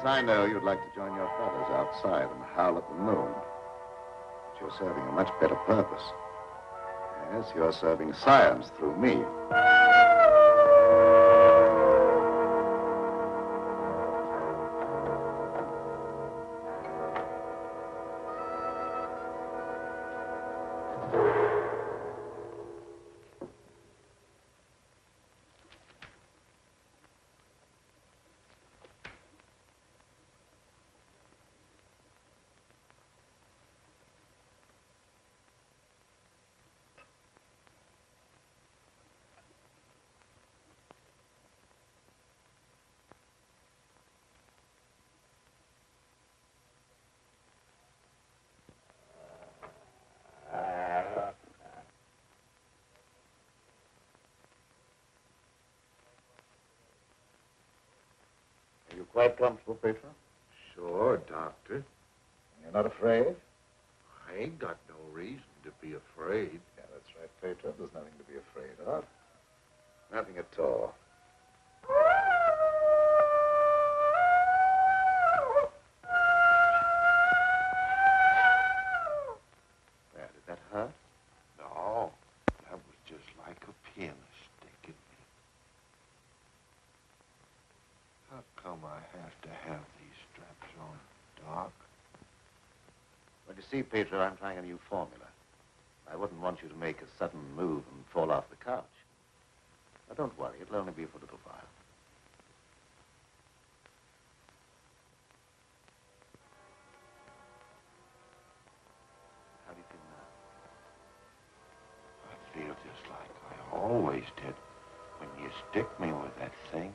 I know you'd like to join your fellows outside and howl at the moon. But you're serving a much better purpose. Yes, you're serving science through me. Are you quite comfortable, Petro? Sure, Doctor. You're not afraid? I ain't got no reason to be afraid. Yeah, that's right, Petro. There's nothing to be afraid of. Nothing at all. There, did that hurt? No, that was just like a pin sticking me. How come I have to have these straps on, Doc? Well, you see, Pedro, I'm trying a new formula. I wouldn't want you to make a sudden move and fall off the couch. Now, don't worry. It'll only be for a little while. How do you feel now? I feel just like I always did when you stick me with that thing.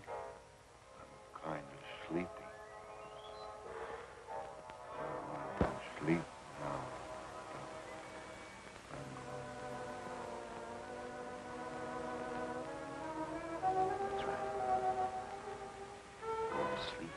I'm kind of sleepy. I want to sleep now. That's right. Go to sleep.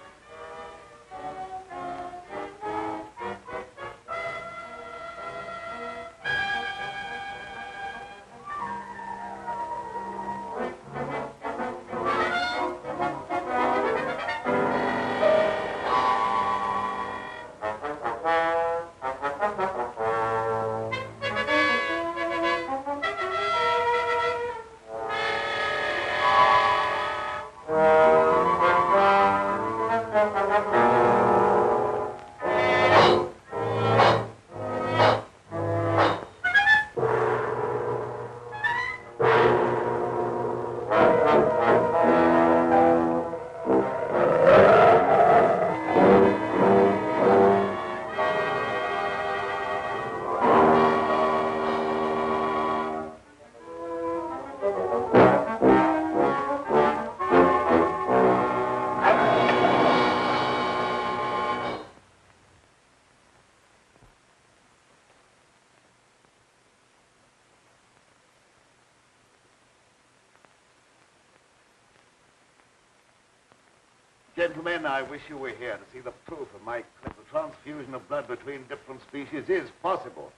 Gentlemen, I wish you were here to see the proof of my claim. The transfusion of blood between different species is possible.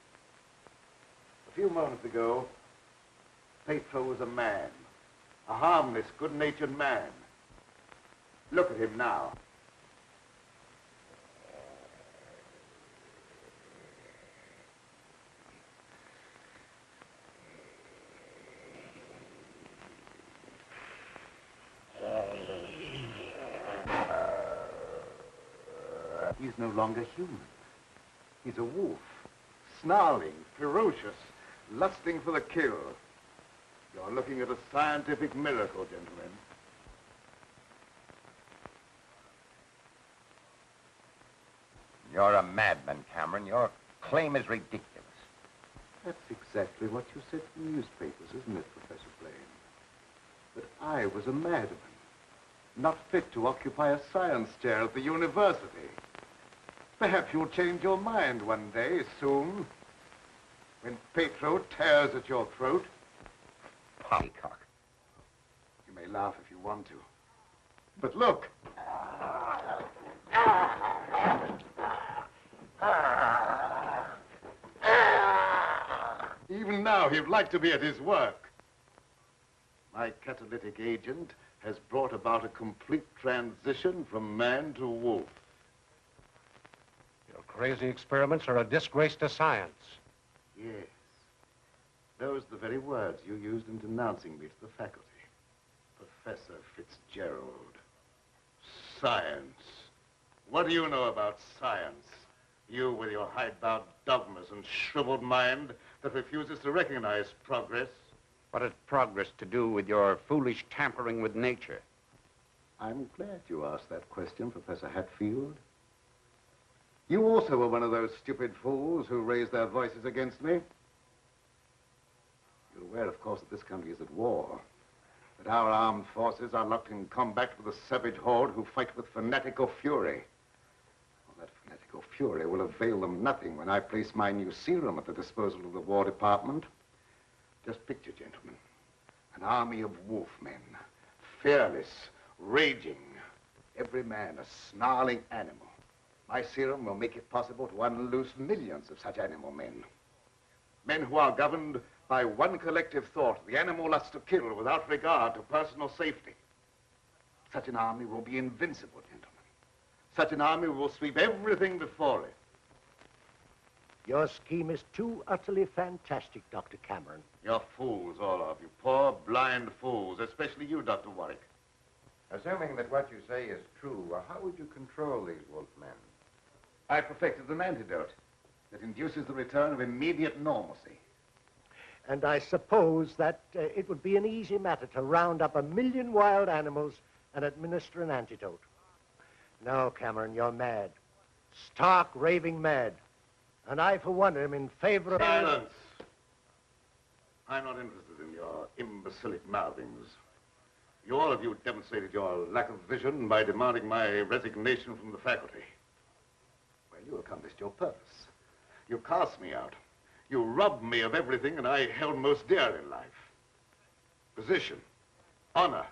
A few moments ago, Petro was a man. A harmless, good-natured man. Look at him now. He's no longer human. He's a wolf, snarling, ferocious, lusting for the kill. You're looking at a scientific miracle, gentlemen. You're a madman, Cameron. Your claim is ridiculous. That's exactly what you said in the newspapers, isn't it, Professor Blaine? That I was a madman, not fit to occupy a science chair at the university. Perhaps you'll change your mind one day, soon, when Petro tears at your throat. Poppycock. You may laugh if you want to. But look. Even now, he'd like to be at his work. My catalytic agent has brought about a complete transition from man to wolf. crazy experiments are a disgrace to science. Yes. Those are the very words you used in denouncing me to the faculty. Professor Fitzgerald. Science. What do you know about science? You with your hidebound dogmas and shriveled mind that refuses to recognize progress. What has progress to do with your foolish tampering with nature? I'm glad you asked that question, Professor Hatfield. You also were one of those stupid fools who raised their voices against me. You're aware, of course, that this country is at war. That our armed forces are locked in combat with a savage horde who fight with fanatical fury. Well, that fanatical fury will avail them nothing when I place my new serum at the disposal of the War Department. Just picture, gentlemen, an army of wolfmen, fearless, raging, every man a snarling animal. My serum will make it possible to unloose millions of such animal men. Men who are governed by one collective thought, the animal lust to kill without regard to personal safety. Such an army will be invincible, gentlemen. Such an army will sweep everything before it. Your scheme is too utterly fantastic, Dr. Cameron. You're fools, all of you. Poor, blind fools, especially you, Dr. Warwick. Assuming that what you say is true, how would you control these wolfmen? I perfected an antidote that induces the return of immediate normalcy. And I suppose that it would be an easy matter to round up 1 million wild animals and administer an antidote. No, Cameron, you're mad. Stark, raving mad. And I, for one, am in favor of... Silence! I'm not interested in your imbecilic mouthings. You, all of you, demonstrated your lack of vision by demanding my resignation from the faculty. Well, you accomplished your purpose. You cast me out. You robbed me of everything that I held most dear in life. Position, honor,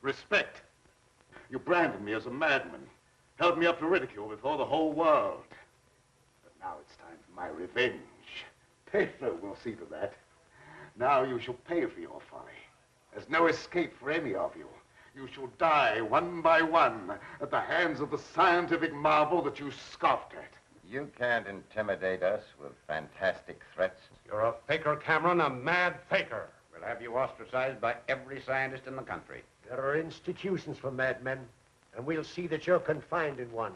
respect. You branded me as a madman, held me up to ridicule before the whole world. But now it's time for my revenge. Pedro will see to that. Now you shall pay for your folly. There's no escape for any of you. You shall die one by one at the hands of the scientific marvel that you scoffed at. You can't intimidate us with fantastic threats. You're a faker, Cameron, a mad faker. We'll have you ostracized by every scientist in the country. There are institutions for madmen, and we'll see that you're confined in one.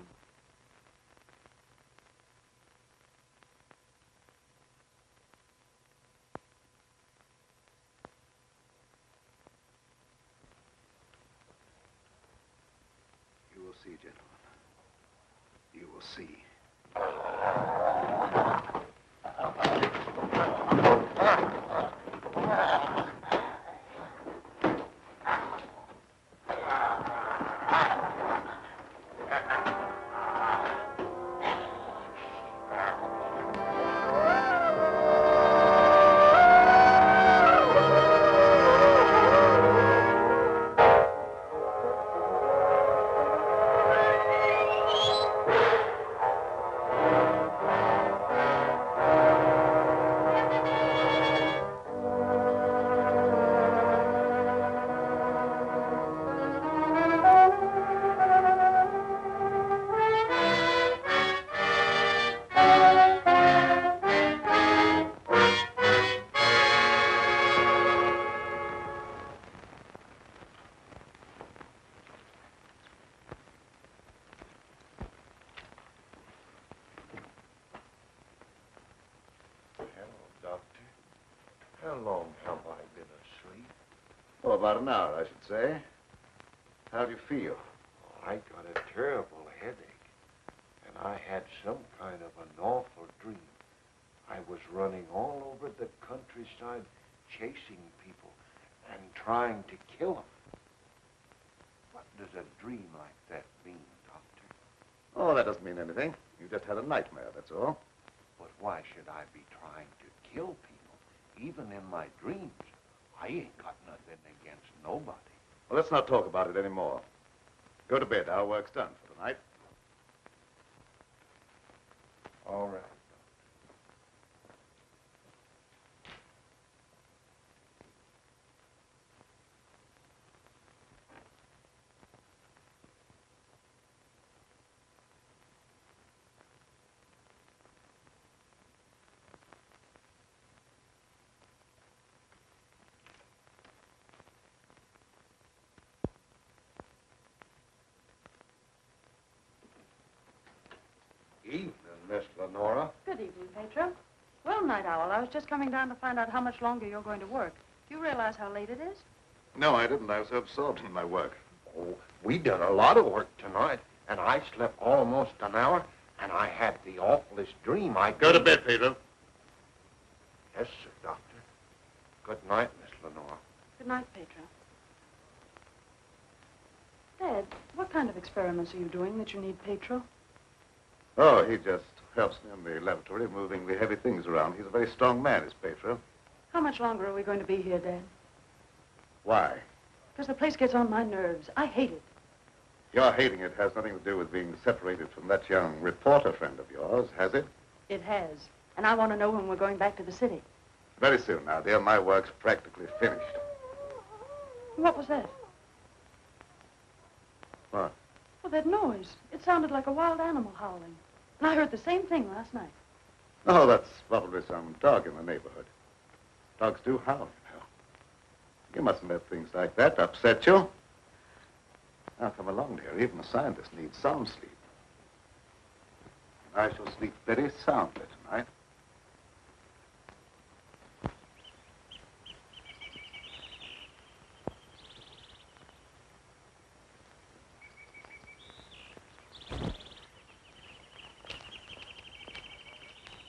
You will see, gentlemen. You will see. How long have I been asleep? Oh, about an hour, I should say. How do you feel? I got a terrible headache, and I had some kind of an awful dream. I was running all over the countryside, chasing people and trying to kill them. What does a dream like that mean, Doctor? Oh, that doesn't mean anything. You just had a nightmare, that's all. But why should I be trying to kill people? Even in my dreams, I ain't got nothing against nobody. Well, let's not talk about it anymore. Go to bed. Our work's done for the night. All right. Miss Lenora. Good evening, Pedro. Well, Night Owl, I was just coming down to find out how much longer you're going to work. Do you realize how late it is? No, I didn't. I was so absorbed in my work. Oh, we done a lot of work tonight, and I slept almost an hour, and I had the awfulest dream. Go to bed, Pedro. Yes, sir, Doctor. Good night, Miss Lenora. Good night, Pedro. Dad, what kind of experiments are you doing that you need Pedro? Oh, he just helps me in the laboratory, moving the heavy things around. He's a very strong man, is Pedro. How much longer are we going to be here, Dad? Why? Because the place gets on my nerves. I hate it. Your hating it has nothing to do with being separated from that young reporter friend of yours, has it? It has. And I want to know when we're going back to the city. Very soon now, dear. My work's practically finished. What was that? What? Well, that noise. It sounded like a wild animal howling. And I heard the same thing last night. Oh, that's probably some dog in the neighborhood. Dogs do howl, you know. You mustn't let things like that upset you. Now, come along, dear. Even a scientist needs sound sleep. I shall sleep very soundly tonight.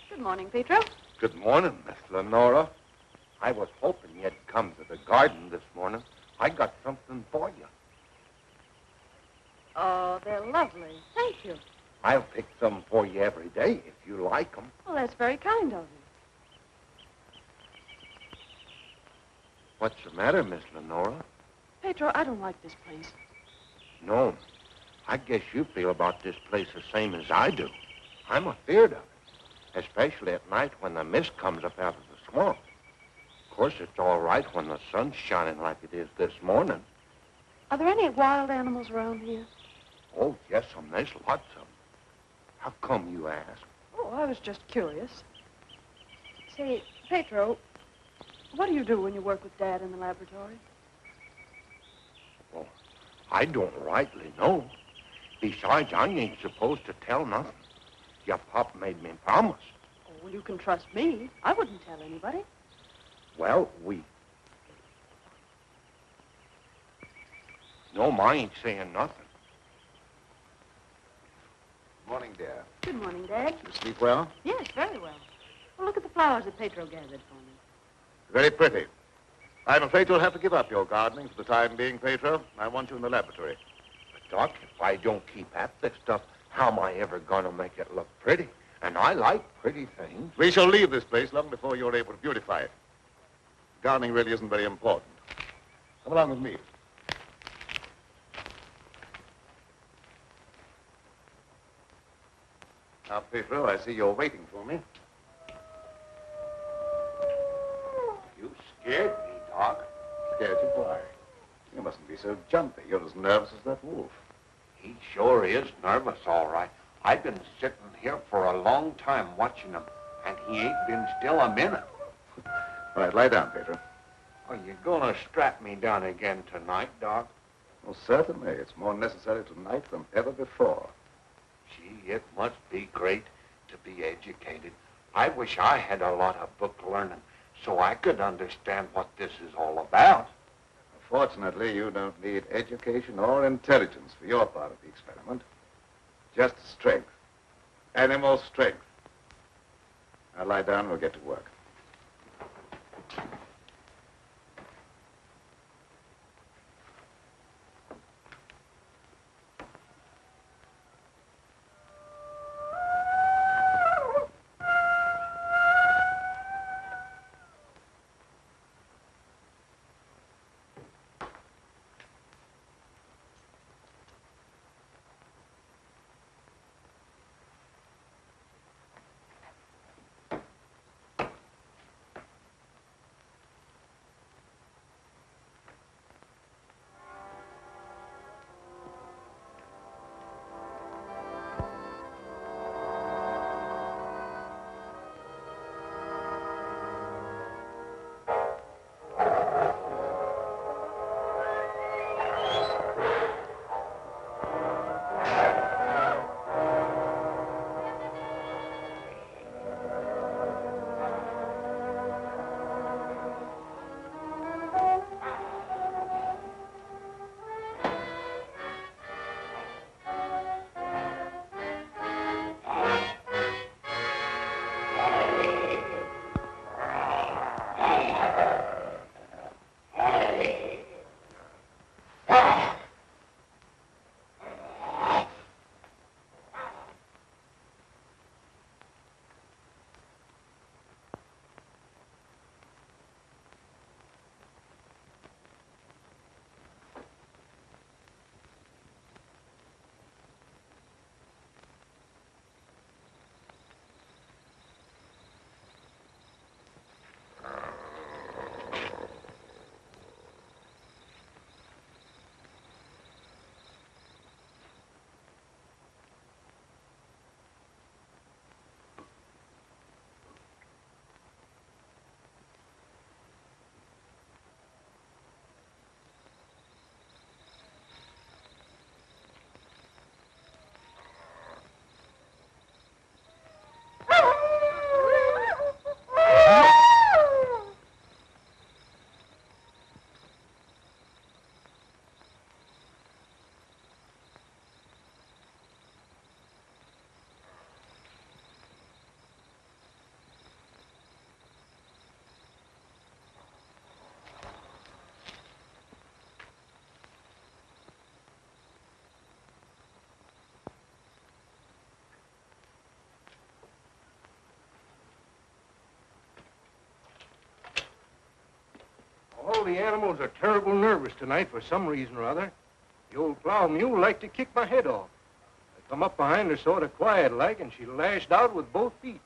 Good morning, Pedro. Good morning, Miss Lenora. I was hoping you'd come to the garden this morning. I got something for you. Oh, they're lovely. Thank you. I'll pick some for you every day if you like them. Well, that's very kind of you. What's the matter, Miss Lenora? Pedro, I don't like this place. No. I guess you feel about this place the same as I do. I'm afeard of it, especially at night when the mist comes up out of the swamp. Of course, it's all right when the sun's shining like it is this morning. Are there any wild animals around here? Oh, yes, there's lots of them. How come you ask? Oh, I was just curious. Say, Pedro, what do you do when you work with Dad in the laboratory? Well, I don't rightly know. Besides, I ain't supposed to tell nothing. Your pop made me promise. Oh, well, you can trust me. I wouldn't tell anybody. Well, No, I ain't saying nothing. Morning, dear. Good morning, Dad. You sleep well? Yes, very well. Well, look at the flowers that Pedro gathered for me. Very pretty. I'm afraid you'll have to give up your gardening for the time being, Pedro. I want you in the laboratory. But, Doc, if I don't keep at this stuff, how am I ever going to make it look pretty? And I like pretty things. We shall leave this place long before you're able to beautify it. Gardening really isn't very important. Come along with me. Now, Pedro, I see you're waiting for me. You scared me, Doc. Scared you? Why? You mustn't be so jumpy. You're as nervous as that wolf. He sure is nervous, all right. I've been sitting here for a long time watching him, and he ain't been still a minute. All right, lie down, Pedro. Are you going to strap me down again tonight, Doc? Well, certainly. It's more necessary tonight than ever before. Gee, it must be great to be educated. I wish I had a lot of book learning so I could understand what this is all about. Fortunately, you don't need education or intelligence for your part of the experiment. Just strength. Animal strength. Now lie down and we'll get to work. the animals are terrible nervous tonight for some reason or other. The old plow mule liked to kick my head off. I come up behind her sort of quiet-like, and she lashed out with both feet.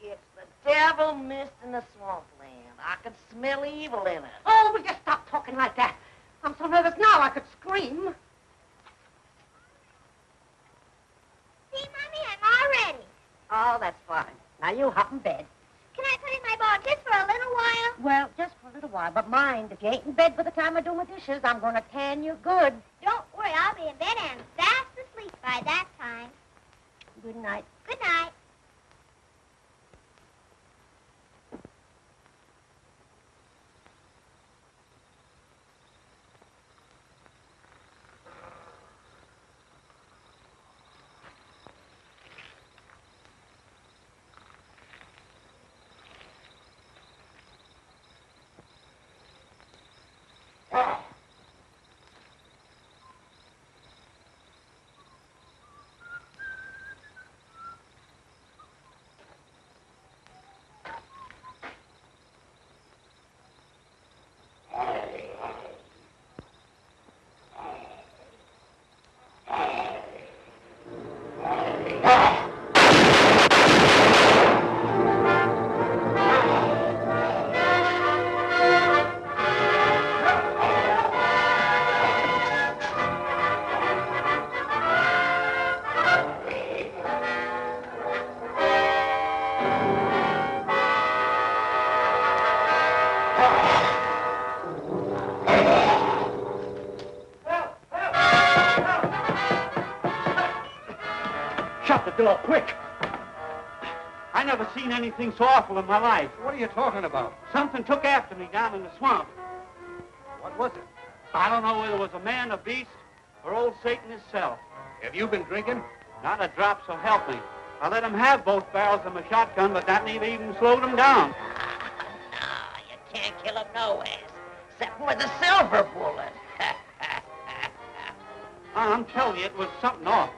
It's the devil mist in the swampland. I can smell evil in it. Oh, will you stop talking like that? I'm so nervous now I could scream. See, Mommy, I'm all ready. Oh, that's fine. Now you hop in bed. Can I play my ball just for a little while? Well, just for a little while. But mind, if you ain't in bed by the time I do my dishes, I'm going to tan you good. Don't worry, I'll be in bed and fast asleep by that time. Good night. Good night. Shut the door, quick! I never seen anything so awful in my life. What are you talking about? Something took after me down in the swamp. What was it? I don't know whether it was a man, a beast, or old Satan himself. Have you been drinking? Not a drop, so help me. I let him have both barrels of my shotgun, but that never even slowed him down. No, you can't kill him no ways, except with a silver bullet. I'm telling you, it was something awful.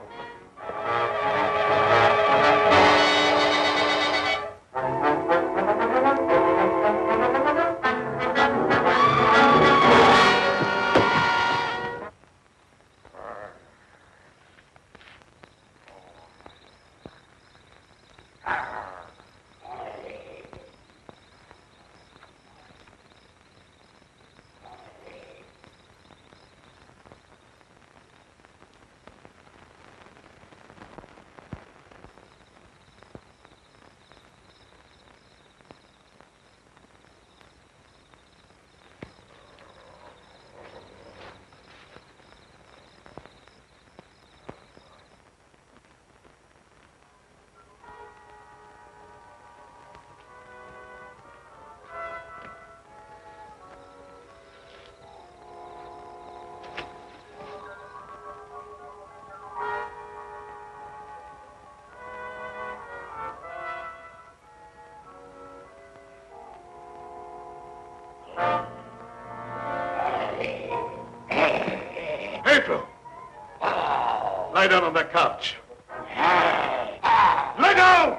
Pedro! Lie down on that couch. Lie down!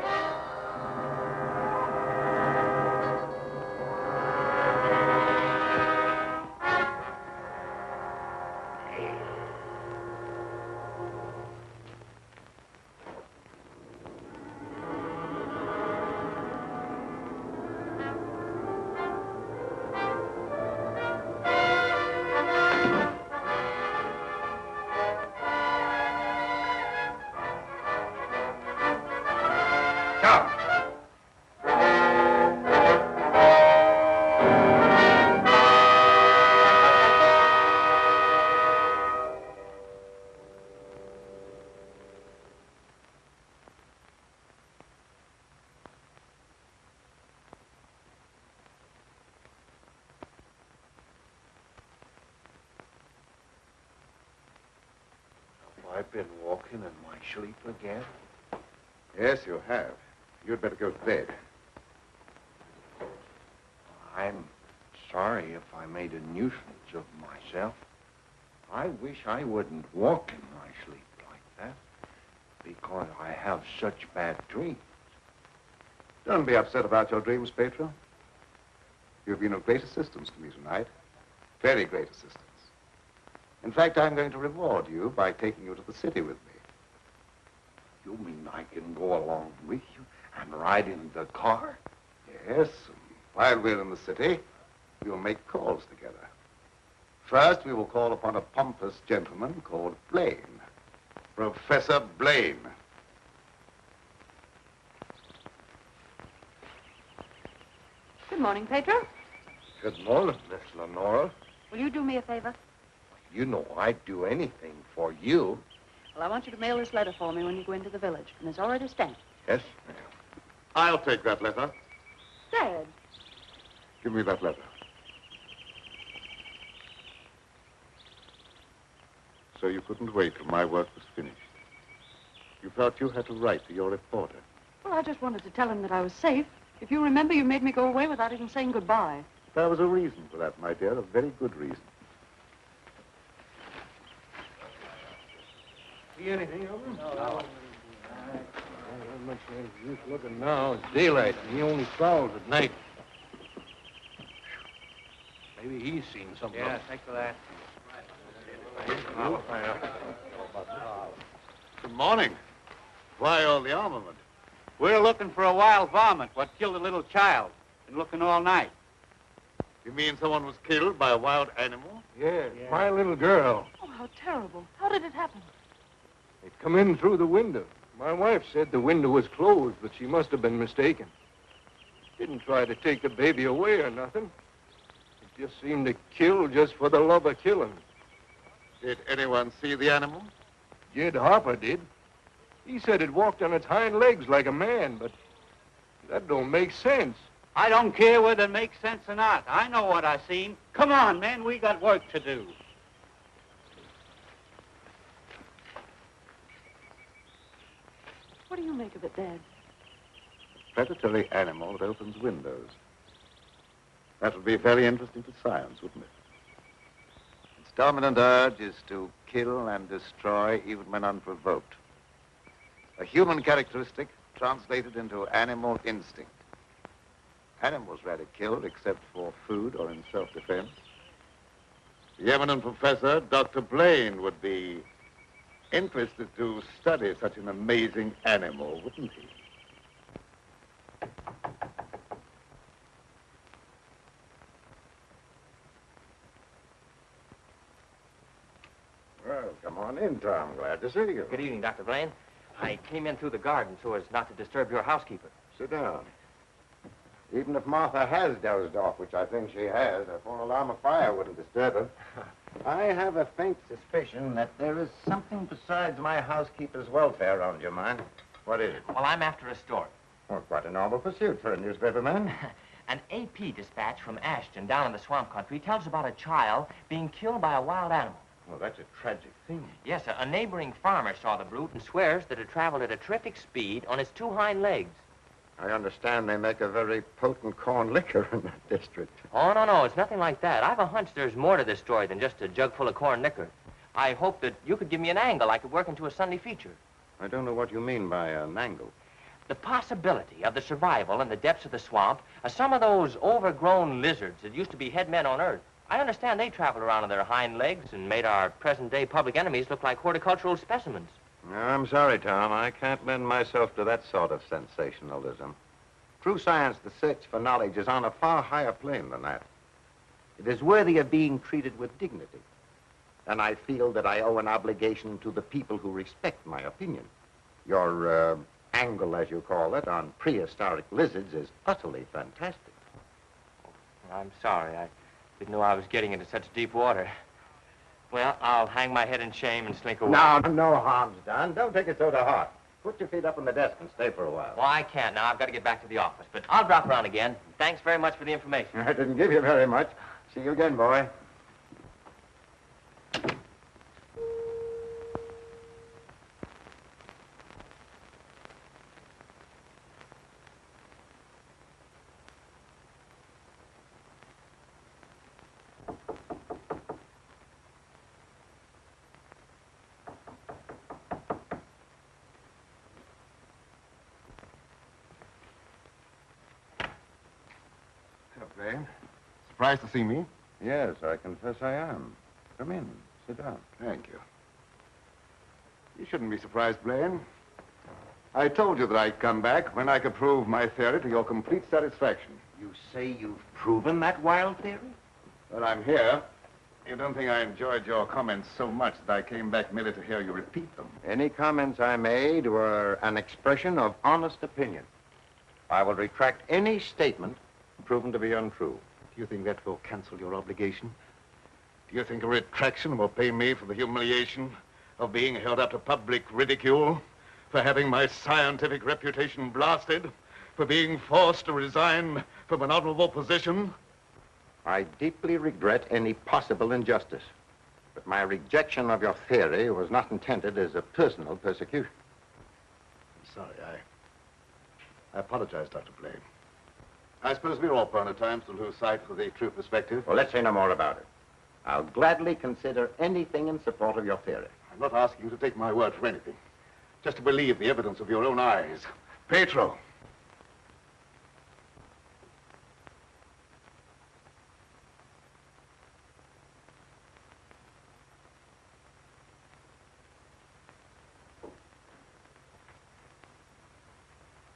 I've been walking in my sleep again. Yes, you have. You'd better go to bed. I'm sorry if I made a nuisance of myself. I wish I wouldn't walk in my sleep like that, because I have such bad dreams. Don't be upset about your dreams, Pedro. You've been of great assistance to me tonight. Very great assistance. In fact, I'm going to reward you by taking you to the city with me. You mean I can go along with you and ride in the car? Yes, and while we're in the city, we'll make calls together. First, we will call upon a pompous gentleman called Blaine. Professor Blaine. Good morning, Pedro. Good morning, Miss Lenora. Will you do me a favor? You know I'd do anything for you. Well, I want you to mail this letter for me when you go into the village. And it's already stamped. Yes, ma'am. I'll take that letter. Dad. Give me that letter. So you couldn't wait till my work was finished. You felt you had to write to your reporter. Well, I just wanted to tell him that I was safe. If you remember, you made me go away without even saying goodbye. There was a reason for that, my dear, a very good reason. See anything of him? No. Not much use looking now. It's daylight, and he only prowls at night. Maybe he's seen something. Yeah, thanks for that. Good morning. Why all the armament? We're looking for a wild varmint what killed a little child. Been looking all night. You mean someone was killed by a wild animal? Yeah, my little girl. Oh, how terrible. How did it happen? It come in through the window. My wife said the window was closed, but she must have been mistaken. Didn't try to take the baby away or nothing. It just seemed to kill just for the love of killing. Did anyone see the animal? Jed Harper did. He said it walked on its hind legs like a man, but that don't make sense. I don't care whether it makes sense or not. I know what I seen. Come on, men, we got work to do. What do you make of it, Dad? A predatory animal that opens windows. That would be very interesting to science, wouldn't it? Its dominant urge is to kill and destroy even when unprovoked. A human characteristic translated into animal instinct. Animals rarely killed except for food or in self-defense. The eminent professor, Dr. Blaine, would be interested to study such an amazing animal, wouldn't he? Well, come on in, Tom. Glad to see you. Good evening, Dr. Blaine. I came in through the garden so as not to disturb your housekeeper. Sit down. Even if Martha has dozed off, which I think she has, a full alarm of fire wouldn't disturb her. I have a faint suspicion that there is something besides my housekeeper's welfare on your mind. What is it? Well, I'm after a story. Well, quite a novel pursuit for a newspaperman. An AP dispatch from Ashton down in the swamp country tells about a child being killed by a wild animal. Well, that's a tragic thing. Yes, a neighboring farmer saw the brute and swears that it traveled at a terrific speed on its two hind legs. I understand they make a very potent corn liquor in that district. Oh, no, it's nothing like that. I've a hunch there's more to this story than just a jug full of corn liquor. I hope that you could give me an angle I could work into a Sunday feature. I don't know what you mean by an angle. The possibility of the survival in the depths of the swamp of some of those overgrown lizards that used to be head men on Earth. I understand they traveled around on their hind legs and made our present-day public enemies look like horticultural specimens. I'm sorry, Tom. I can't lend myself to that sort of sensationalism. True science, the search for knowledge, is on a far higher plane than that. It is worthy of being treated with dignity. And I feel that I owe an obligation to the people who respect my opinion. Your angle, as you call it, on prehistoric lizards is utterly fantastic. I'm sorry. I didn't know I was getting into such deep water. Well, I'll hang my head in shame and slink away. No harm's done. Don't take it so to heart. Put your feet up on the desk and stay for a while. Well, I can't now. I've got to get back to the office. But I'll drop around again. Thanks very much for the information. I didn't give you very much. See you again, boy. Blaine. surprised to see me? Yes, I confess I am. Come in. Sit down. Thank you. You shouldn't be surprised, Blaine. I told you that I'd come back when I could prove my theory to your complete satisfaction. You say you've proven that wild theory? Well, I'm here. You don't think I enjoyed your comments so much that I came back merely to hear you repeat them? Any comments I made were an expression of honest opinion. I will retract any statement proven to be untrue. Do you think that will cancel your obligation? Do you think a retraction will pay me for the humiliation of being held up to public ridicule, for having my scientific reputation blasted, for being forced to resign from an honorable position? I deeply regret any possible injustice, but my rejection of your theory was not intended as a personal persecution. I'm sorry, I apologize, Dr. Blaine. I suppose we're all prone at times to lose sight of the true perspective. Well, let's say no more about it. I'll gladly consider anything in support of your theory. I'm not asking you to take my word for anything. Just to believe the evidence of your own eyes. Petro.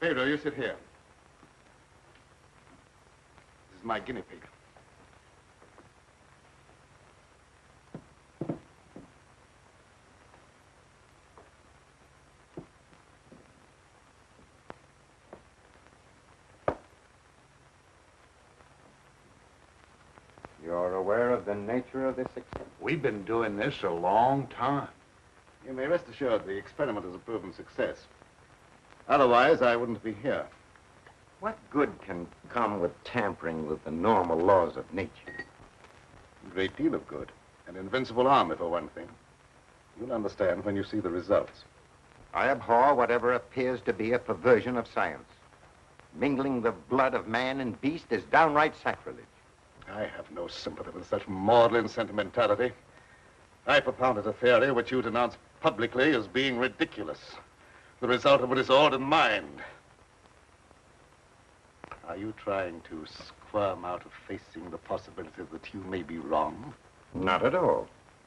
Pedro, you sit here. This is my guinea pig. You're aware of the nature of this experiment? We've been doing this a long time. You may rest assured the experiment is a proven success. Otherwise, I wouldn't be here. What good can come with tampering with the normal laws of nature? A great deal of good. An invincible army, for one thing. You'll understand when you see the results. I abhor whatever appears to be a perversion of science. Mingling the blood of man and beast is downright sacrilege. I have no sympathy with such maudlin sentimentality. I propounded a theory which you denounced publicly as being ridiculous. The result of a disordered mind. Are you trying to squirm out of facing the possibility that you may be wrong? Not at all.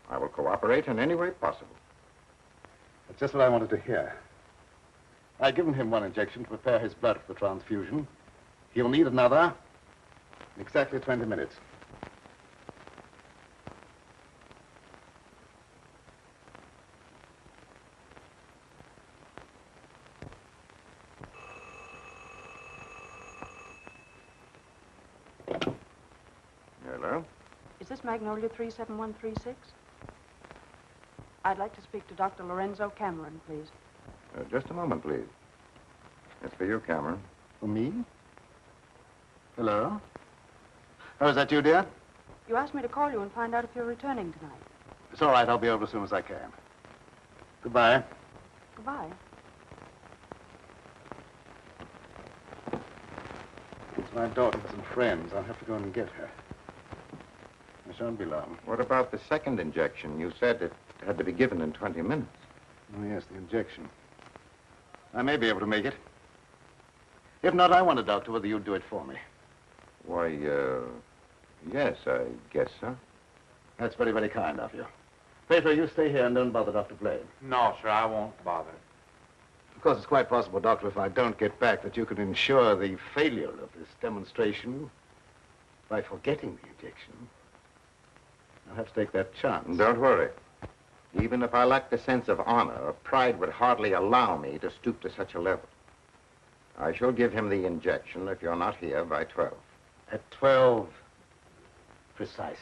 I will cooperate in any way possible. That's just what I wanted to hear. I've given him one injection to prepare his blood for the transfusion. He'll need another in exactly 20 minutes. Hello? Is this Magnolia 37136? I'd like to speak to Dr. Lorenzo Cameron, please. Just a moment, please. It's for you, Cameron. For me? Hello? Oh, is that you, dear? You asked me to call you and find out if you're returning tonight. It's all right. I'll be over as soon as I can. Goodbye. Goodbye. It's my daughter with some friends. I'll have to go and get her. I shan't be long. What about the second injection? You said it had to be given in 20 minutes. Oh, yes, the injection. I may be able to make it. If not, I wonder, Doctor, whether you'd do it for me. Why, yes, I guess so. That's very, very kind of you. Pedro, you stay here and don't bother Dr. Blaine. No, sir, I won't bother. Of course, it's quite possible, Doctor, if I don't get back, that you could ensure the failure of this demonstration by forgetting the injection. I'll have to take that chance. Don't worry. Even if I lacked a sense of honor, pride would hardly allow me to stoop to such a level. I shall give him the injection if you're not here by 12. At 12, precisely.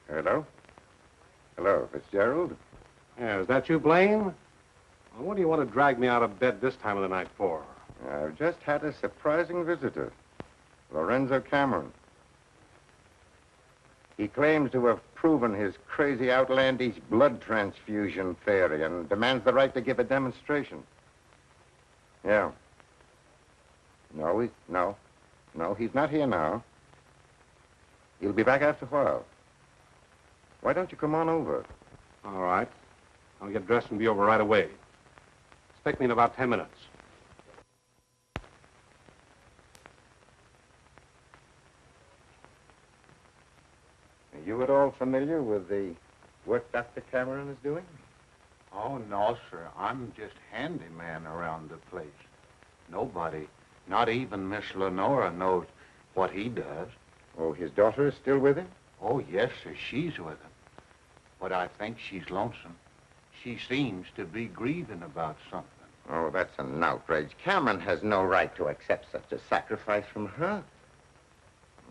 Hello? Hello, Fitzgerald? Yeah, is that you, Blaine? Well, what do you want to drag me out of bed this time of the night for? I've just had a surprising visitor, Lorenzo Cameron. He claims to have proven his crazy, outlandish blood transfusion theory and demands the right to give a demonstration. Yeah. No, he's not here now. He'll be back after a while. Why don't you come on over? All right. I'll get dressed and be over right away. Expect me in about 10 minutes. Are you at all familiar with the work Dr. Cameron is doing? Oh, no, sir. I'm just handyman around the place. Nobody, not even Miss Lenora, knows what he does. Oh, his daughter is still with him? Oh, yes, sir. She's with him. But I think she's lonesome. She seems to be grieving about something. Oh, that's an outrage. Cameron has no right to accept such a sacrifice from her.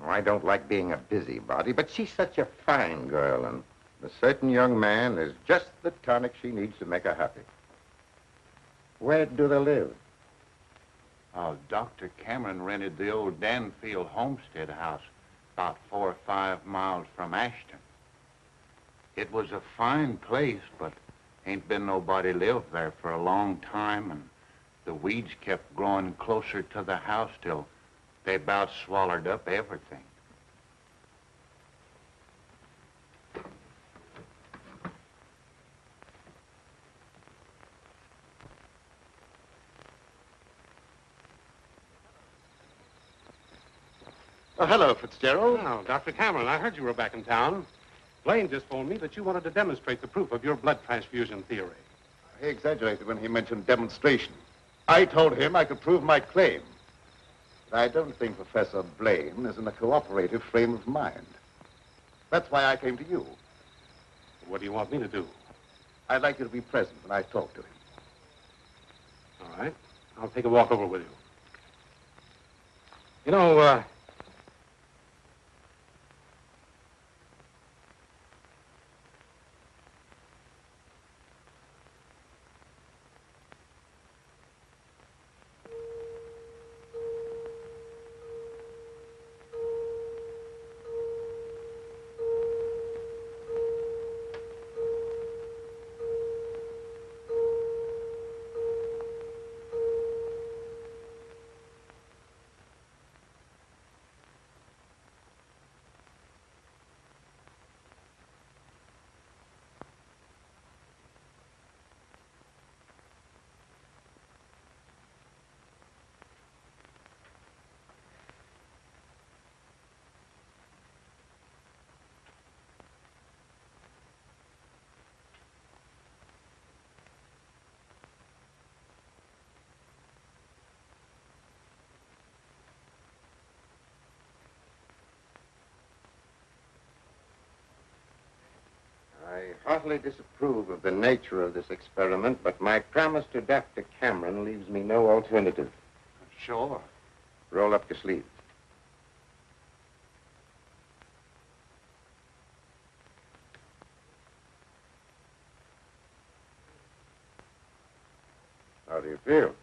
Oh, I don't like being a busybody, but she's such a fine girl, and a certain young man is just the tonic she needs to make her happy. Where do they live? Dr. Cameron rented the old Danfield homestead house about 4 or 5 miles from Ashton. It was a fine place, but ain't been nobody lived there for a long time, and the weeds kept growing closer to the house till they about swallowed up everything. Oh, hello, Fitzgerald. Oh, Dr. Cameron, I heard you were back in town. Blaine just told me that you wanted to demonstrate the proof of your blood transfusion theory. He exaggerated when he mentioned demonstration. I told him I could prove my claim. But I don't think Professor Blaine is in a cooperative frame of mind. That's why I came to you. What do you want me to do? I'd like you to be present when I talk to him. All right. I'll take a walk over with you. You know, I heartily disapprove of the nature of this experiment, but my promise to Dr. Cameron leaves me no alternative. Sure. Roll up your sleeves. How do you feel?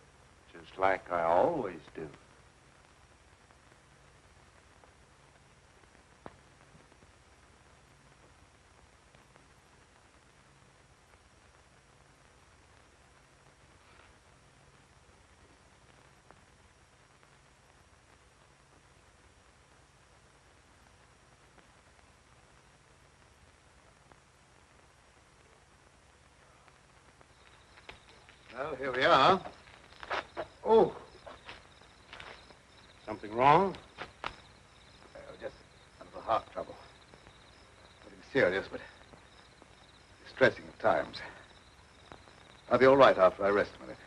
Just like I always do. Well, here we are. Oh. something wrong? Just a little heart trouble. Nothing serious, but distressing at times. I'll be all right after I rest a minute.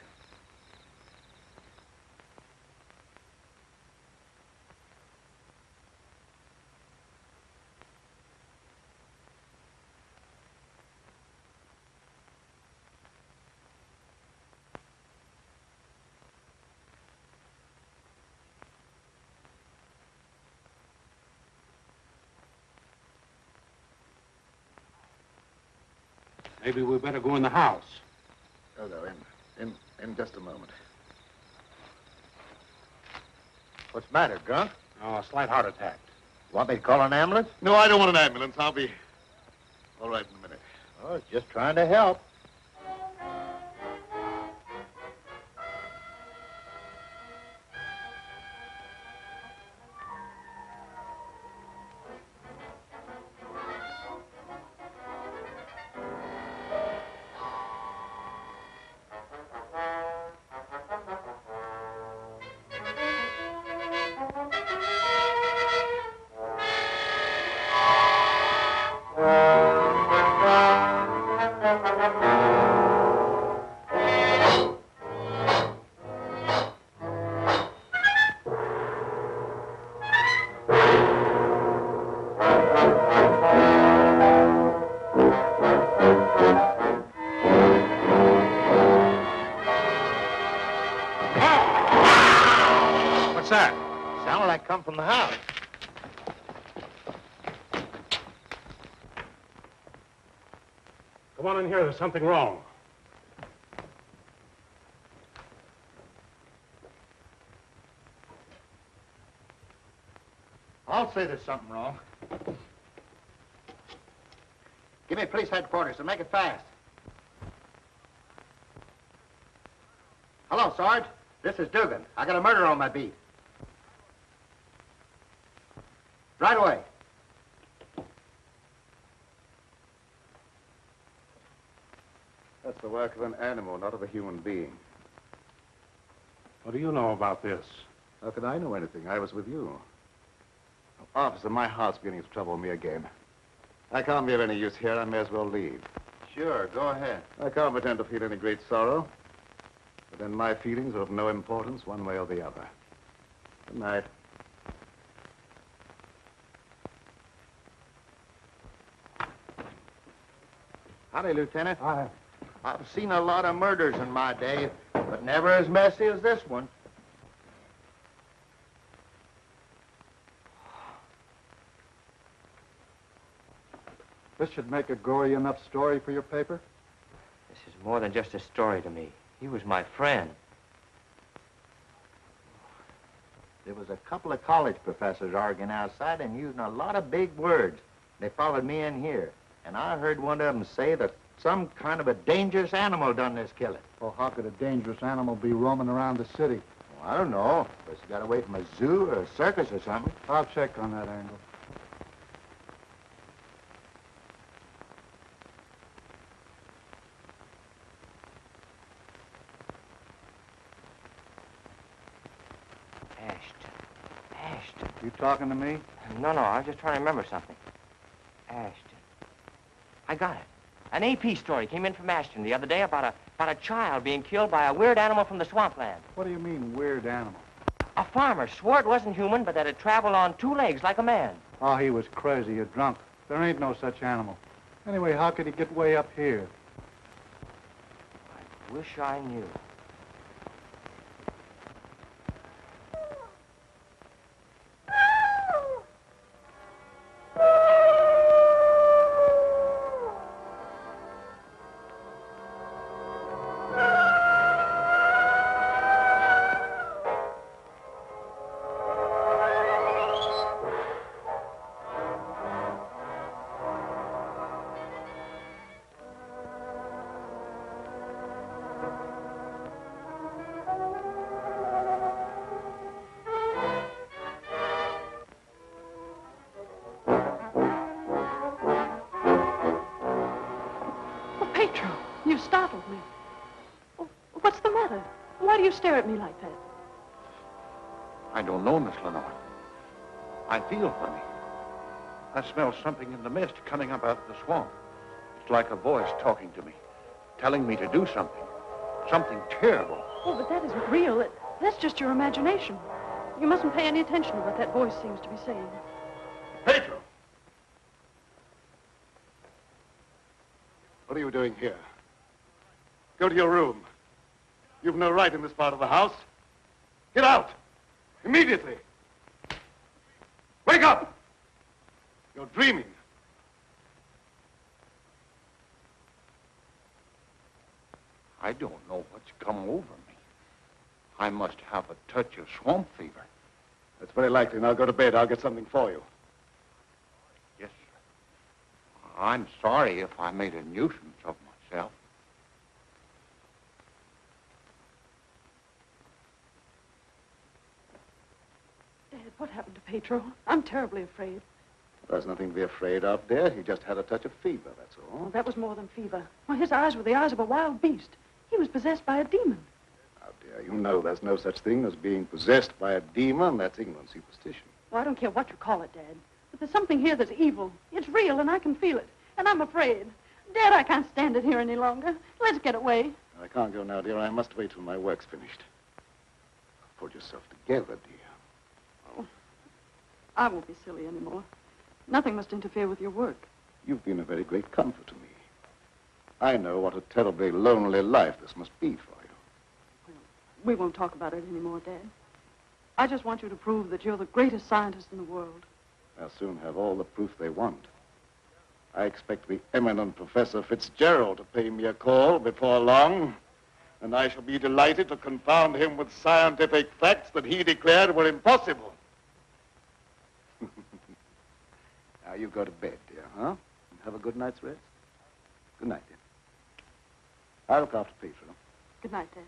Maybe we better go in the house. Oh, no, in just a moment. What's the matter, Grunt? Oh, a slight heart attack. Want me to call an ambulance? No, I don't want an ambulance. I'll be all right in a minute. Oh, just trying to help. What's that? Sounded like come from the house. Come on in here. There's something wrong. I'll say there's something wrong. Give me police headquarters and make it fast. Hello, Sarge. This is Dugan. I got a murder on my beat. Right away. That's the work of an animal, not of a human being. What do you know about this? How could I know anything? I was with you. Officer, my heart's beginning to trouble me again. I can't be of any use here. I may as well leave. Sure, go ahead. I can't pretend to feel any great sorrow. But then my feelings are of no importance one way or the other. Good night. Howdy, Lieutenant. I've seen a lot of murders in my day, but never as messy as this one. This should make a gory enough story for your paper? This is more than just a story to me. He was my friend. There was a couple of college professors arguing outside and using a lot of big words. They followed me in here, and I heard one of them say that some kind of a dangerous animal done this killing. Well, how could a dangerous animal be roaming around the city? Well, I don't know. Guess he got away from a zoo or a circus or something. I'll check on that angle. Ashton. You talking to me? No, I was just trying to remember something. Ashton. I got it. An AP story came in from Ashton the other day about a child being killed by a weird animal from the swampland. What do you mean, weird animal? A farmer swore it wasn't human, but that it traveled on 2 legs like a man. Oh, he was crazy or drunk. There ain't no such animal. Anyway, how could he get way up here? I wish I knew. You startled me. Oh, what's the matter? Why do you stare at me like that? I don't know, Miss Lenore. I feel funny. I smell something in the mist coming up out of the swamp. It's like a voice talking to me, telling me to do something. Something terrible. Oh, but that isn't real. That's just your imagination. You mustn't pay any attention to what that voice seems to be saying. Pedro! What are you doing here? Go to your room. You've no right in this part of the house. Get out! Immediately! Wake up! You're dreaming. I don't know what's come over me. I must have a touch of swamp fever. That's very likely. Now go to bed. I'll get something for you. Yes, sir. I'm sorry if I made a nuisance of myself. Dad, what happened to Pedro? I'm terribly afraid. There's nothing to be afraid of, dear. He just had a touch of fever, that's all. Oh, that was more than fever. Well, his eyes were the eyes of a wild beast. He was possessed by a demon. Now, dear, you know there's no such thing as being possessed by a demon. That's ignorant superstition. Well, I don't care what you call it, Dad. But there's something here that's evil. It's real, and I can feel it. And I'm afraid. Dad, I can't stand it here any longer. Let's get away. I can't go now, dear. I must wait till my work's finished. Pull yourself together, dear. Oh, I won't be silly anymore. Nothing must interfere with your work. You've been a very great comfort to me. I know what a terribly lonely life this must be for you. We won't talk about it anymore, Dad. I just want you to prove that you're the greatest scientist in the world. They'll soon have all the proof they want. I expect the eminent Professor Fitzgerald to pay me a call before long, and I shall be delighted to confound him with scientific facts that he declared were impossible. Now you go to bed, dear, huh? And have a good night's rest. Good night, dear. I'll look after Pedro. Good night, Dad.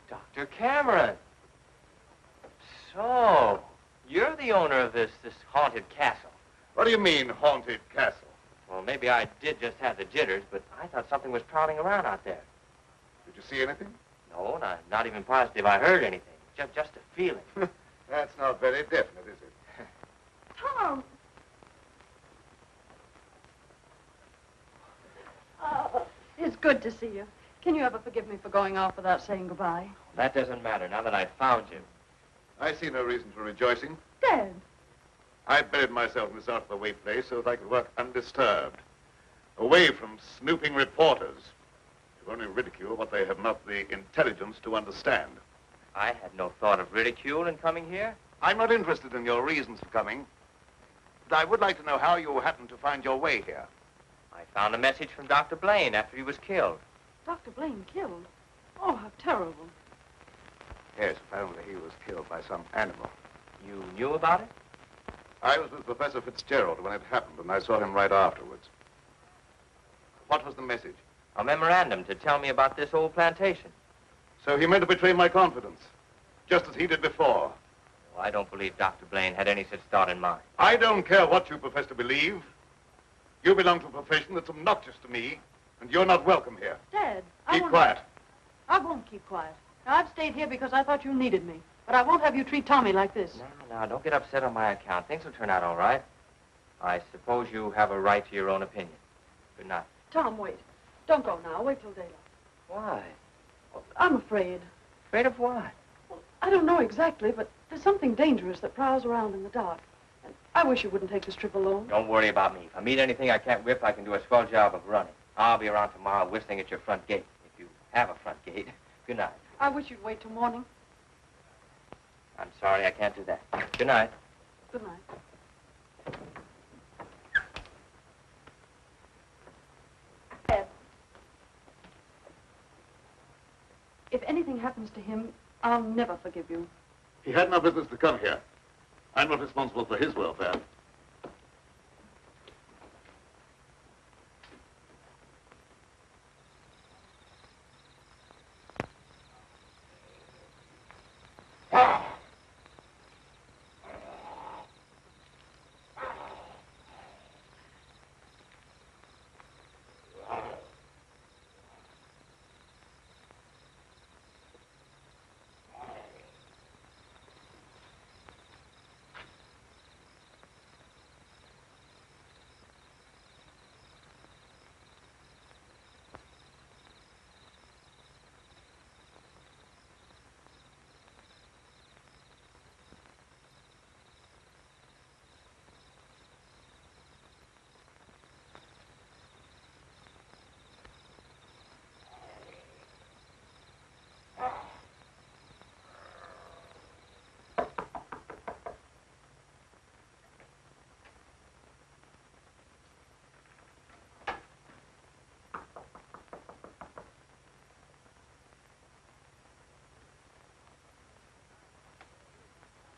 Dr. Cameron. So, you're the owner of this haunted castle. What do you mean, haunted castle? Well, maybe I did just have the jitters, but I thought something was prowling around out there. Did you see anything? No, not even positive I heard anything. Just a feeling. That's not very definite, is it? Tom! It's good to see you. Can you ever forgive me for going off without saying goodbye? That doesn't matter now that I've found you. I see no reason for rejoicing. Dad! I buried myself in this out-of-the-way place so that I could work undisturbed, away from snooping reporters who only ridicule what they have not the intelligence to understand. I had no thought of ridicule in coming here. I'm not interested in your reasons for coming, but I would like to know how you happened to find your way here. I found a message from Dr. Blaine after he was killed. Dr. Blaine killed? Oh, how terrible. Yes, apparently he was killed by some animal. You knew about it? I was with Professor Fitzgerald when it happened, and I saw him right afterwards. What was the message? A memorandum to tell me about this old plantation. So he meant to betray my confidence, just as he did before. Well, I don't believe Dr. Blaine had any such thought in mind. I don't care what you profess to believe. You belong to a profession that's obnoxious to me, and you're not welcome here. Dad, Keep quiet. I won't keep quiet. Now, I've stayed here because I thought you needed me. But I won't have you treat Tommy like this. Now, don't get upset on my account. Things will turn out all right. I suppose you have a right to your own opinion. Good night. Tom, wait. Don't go now. Wait till daylight. Why? I'm afraid. Afraid of what? Well, I don't know exactly, but there's something dangerous that prowls around in the dark. And I wish you wouldn't take this trip alone. Don't worry about me. If I meet anything I can't whip, I can do a swell job of running. I'll be around tomorrow whistling at your front gate, if you have a front gate. Good night. I wish you'd wait till morning. I'm sorry, I can't do that. Good night. Good night. Ed, if anything happens to him, I'll never forgive you. He had no business to come here. I'm not responsible for his welfare.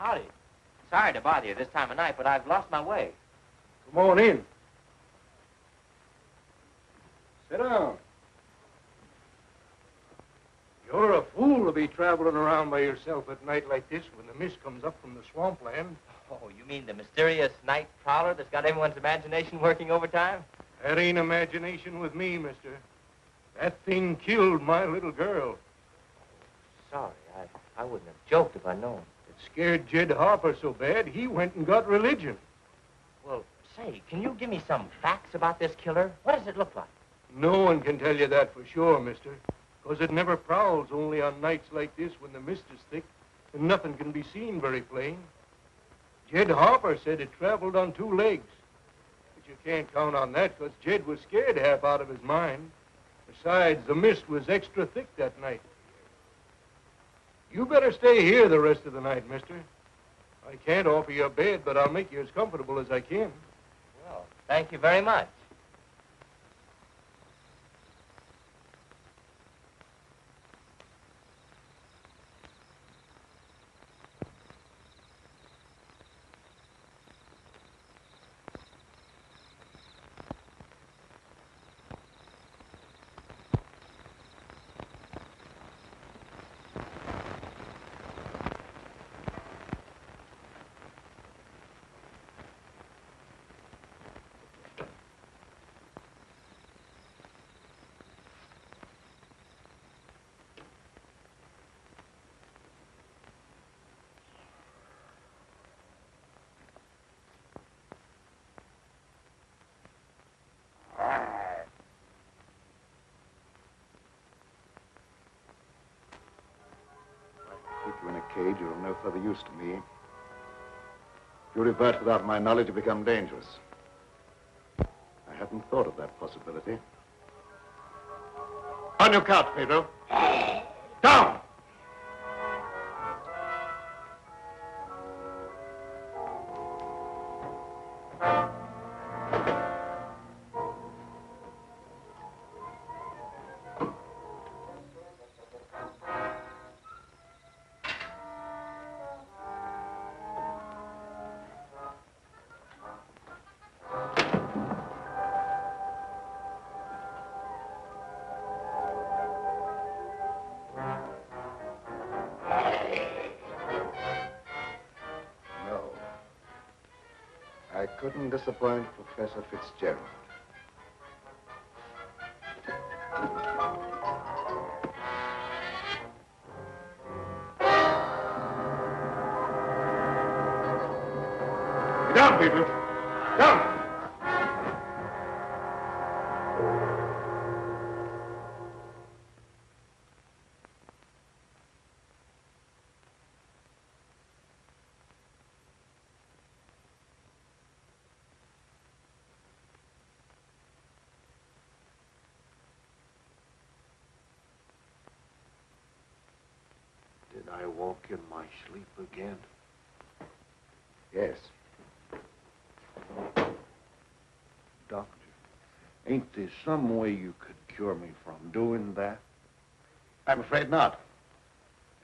Howdy. Sorry to bother you this time of night, but I've lost my way. Come on in. Sit down. You're a fool to be traveling around by yourself at night like this when the mist comes up from the swampland. Oh, you mean the mysterious night prowler that's got everyone's imagination working overtime? That ain't imagination with me, mister. That thing killed my little girl. Sorry, I wouldn't have joked if I'd known. It scared Jed Harper so bad, he went and got religion. Well, say, can you give me some facts about this killer? What does it look like? No one can tell you that for sure, mister. Because it never prowls only on nights like this when the mist is thick and nothing can be seen very plain. Jed Harper said it traveled on 2 legs. But you can't count on that because Jed was scared half out of his mind. Besides, the mist was extra thick that night. You better stay here the rest of the night, mister. I can't offer you a bed, but I'll make you as comfortable as I can. Well, thank you very much. Keep you in a cage, you're of no further use to me. If you revert without my knowledge, you become dangerous. I hadn't thought of that possibility. On your couch, Pedro. Down! I couldn't disappoint Professor Fitzgerald. Get down, people. Down! Did I walk in my sleep again? Yes. Doctor, ain't there some way you could cure me from doing that? I'm afraid not.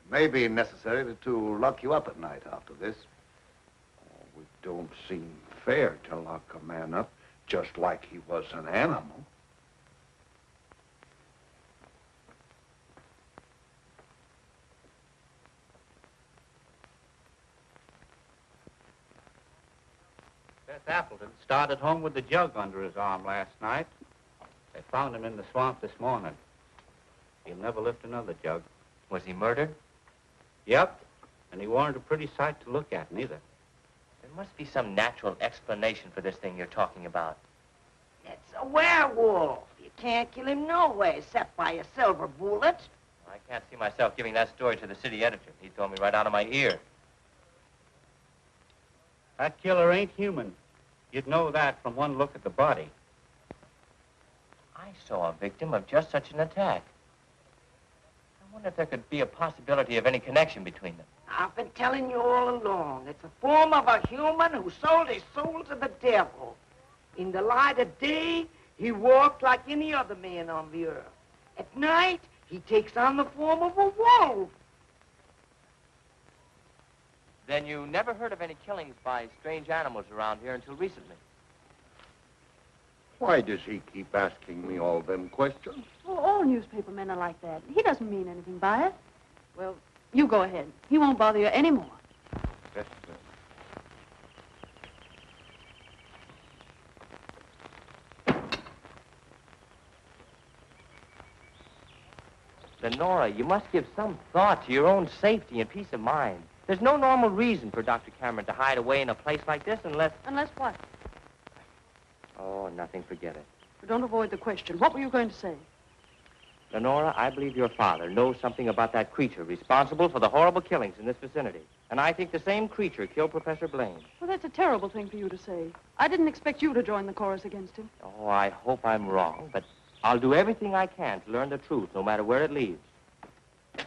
It may be necessary to lock you up at night after this. Oh, it don't seem fair to lock a man up just like he was an animal. Seth Appleton started home with the jug under his arm last night. They found him in the swamp this morning. He'll never lift another jug. Was he murdered? Yep. And he weren't a pretty sight to look at, neither. There must be some natural explanation for this thing you're talking about. It's a werewolf. You can't kill him no way except by a silver bullet. I can't see myself giving that story to the city editor. He told me right out of my ear. That killer ain't human. You'd know that from one look at the body. I saw a victim of just such an attack. I wonder if there could be a possibility of any connection between them. I've been telling you all along. It's the form of a human who sold his soul to the devil. In the light of day, he walked like any other man on the earth. At night, he takes on the form of a wolf. Then you never heard of any killings by strange animals around here until recently? Why does he keep asking me all them questions? Well, all newspaper men are like that. He doesn't mean anything by it. Well, you go ahead. He won't bother you anymore. Yes, Lenora, you must give some thought to your own safety and peace of mind. There's no normal reason for Dr. Cameron to hide away in a place like this unless... Unless what? Oh, nothing. Forget it. Don't avoid the question. What were you going to say? Lenora, I believe your father knows something about that creature responsible for the horrible killings in this vicinity. And I think the same creature killed Professor Blaine. Well, that's a terrible thing for you to say. I didn't expect you to join the chorus against him. Oh, I hope I'm wrong, but I'll do everything I can to learn the truth, no matter where it leads. Good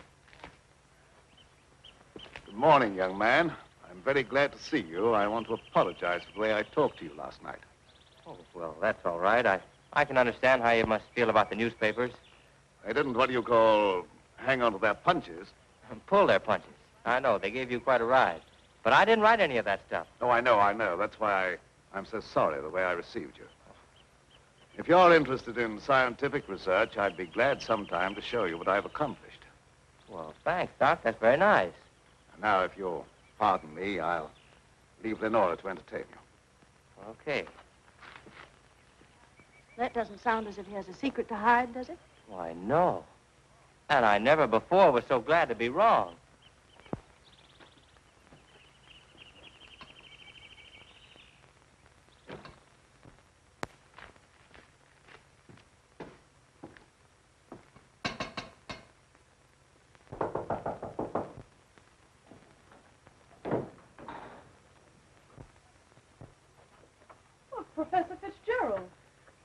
morning, young man. I'm very glad to see you. I want to apologize for the way I talked to you last night. Oh, well, that's all right. I can understand how you must feel about the newspapers. They didn't, what do you call, hang on to their punches. Pull their punches. I know. They gave you quite a ride. But I didn't write any of that stuff. Oh, I know. That's why I'm so sorry the way I received you. If you're interested in scientific research, I'd be glad sometime to show you what I've accomplished. Well, thanks, Doc. That's very nice. And now, if you'll pardon me, I'll leave Lenora to entertain you. Okay. That doesn't sound as if he has a secret to hide, does it? Why, no. And I never before was so glad to be wrong. Oh, Professor Fitzgerald.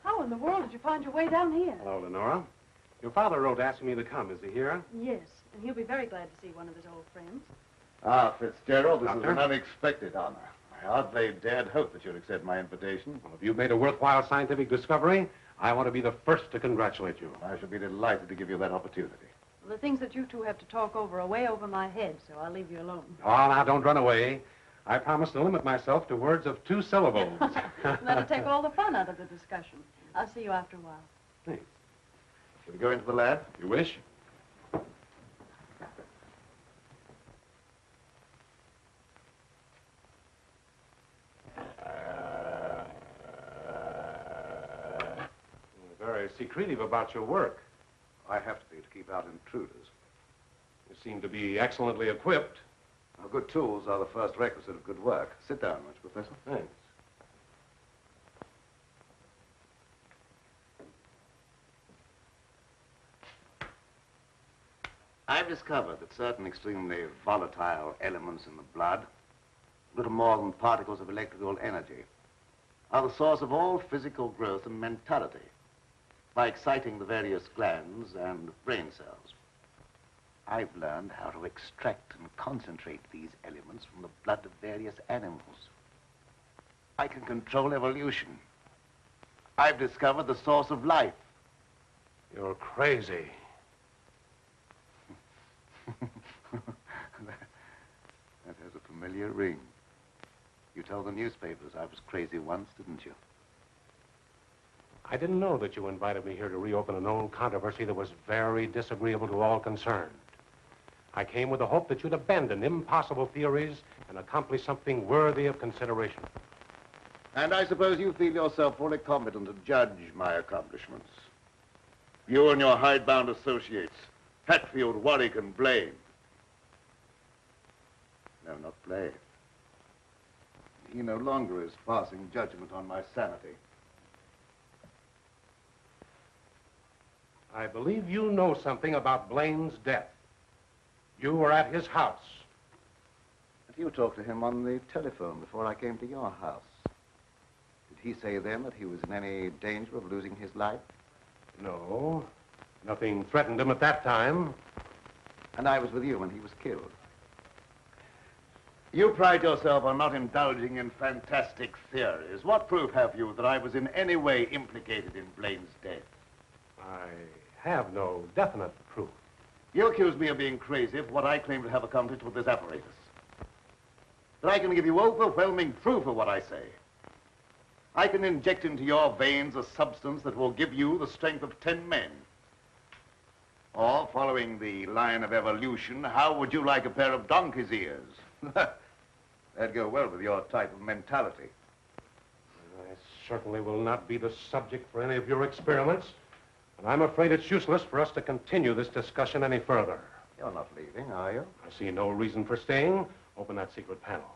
How in the world did you find your way down here? Hello, Lenora. Your father wrote asking me to come. Is he here? Yes, and he'll be very glad to see one of his old friends. Ah, Fitzgerald, this is Doctor? an unexpected honor. I hardly dared hope that you'd accept my invitation. Well, if you've made a worthwhile scientific discovery, I want to be the first to congratulate you. I shall be delighted to give you that opportunity. Well, the things that you two have to talk over are way over my head, so I'll leave you alone. Oh, now, don't run away. I promise to limit myself to words of 2 syllables. That'll take all the fun out of the discussion. I'll see you after a while. Thanks. Shall we go into the lab? You wish? You're very secretive about your work. I have to be to keep out intruders. You seem to be excellently equipped. Now, good tools are the first requisite of good work. Sit down, won't you, Professor? Thanks. I've discovered that certain extremely volatile elements in the blood, little more than particles of electrical energy, are the source of all physical growth and mentality by exciting the various glands and brain cells. I've learned how to extract and concentrate these elements from the blood of various animals. I can control evolution. I've discovered the source of life. You're crazy. That has a familiar ring. You told the newspapers I was crazy once, didn't you? I didn't know that you invited me here to reopen an old controversy that was very disagreeable to all concerned. I came with the hope that you'd abandon impossible theories and accomplish something worthy of consideration. And I suppose you feel yourself fully competent to judge my accomplishments. You and your hidebound associates, Hatfield, Warwick, and Blaine. No, not Blaine. He no longer is passing judgment on my sanity. I believe you know something about Blaine's death. You were at his house. But you talked to him on the telephone before I came to your house. Did he say then that he was in any danger of losing his life? No. Nothing threatened him at that time. And I was with you when he was killed. You pride yourself on not indulging in fantastic theories. What proof have you that I was in any way implicated in Blaine's death? I have no definite proof. You accuse me of being crazy for what I claim to have accomplished with this apparatus. But I can give you overwhelming proof of what I say. I can inject into your veins a substance that will give you the strength of 10 men. Or, following the line of evolution, how would you like a pair of donkey's ears? That'd go well with your type of mentality. I certainly will not be the subject for any of your experiments, and I'm afraid it's useless for us to continue this discussion any further. You're not leaving, are you? I see no reason for staying. Open that secret panel.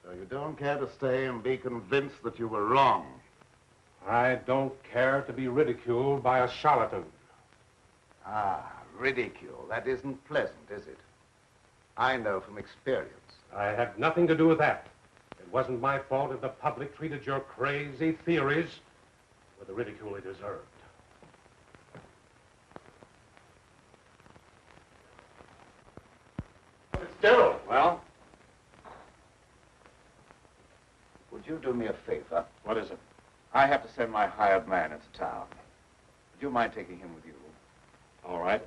So you don't care to stay and be convinced that you were wrong? I don't care to be ridiculed by a charlatan. Ah, ridicule. That isn't pleasant, is it? I know from experience. I had nothing to do with that. It wasn't my fault if the public treated your crazy theories with the ridicule they deserved. Fitzgerald. Well? Would you do me a favor? What is it? I have to send my hired man into town. Would you mind taking him with you? All right.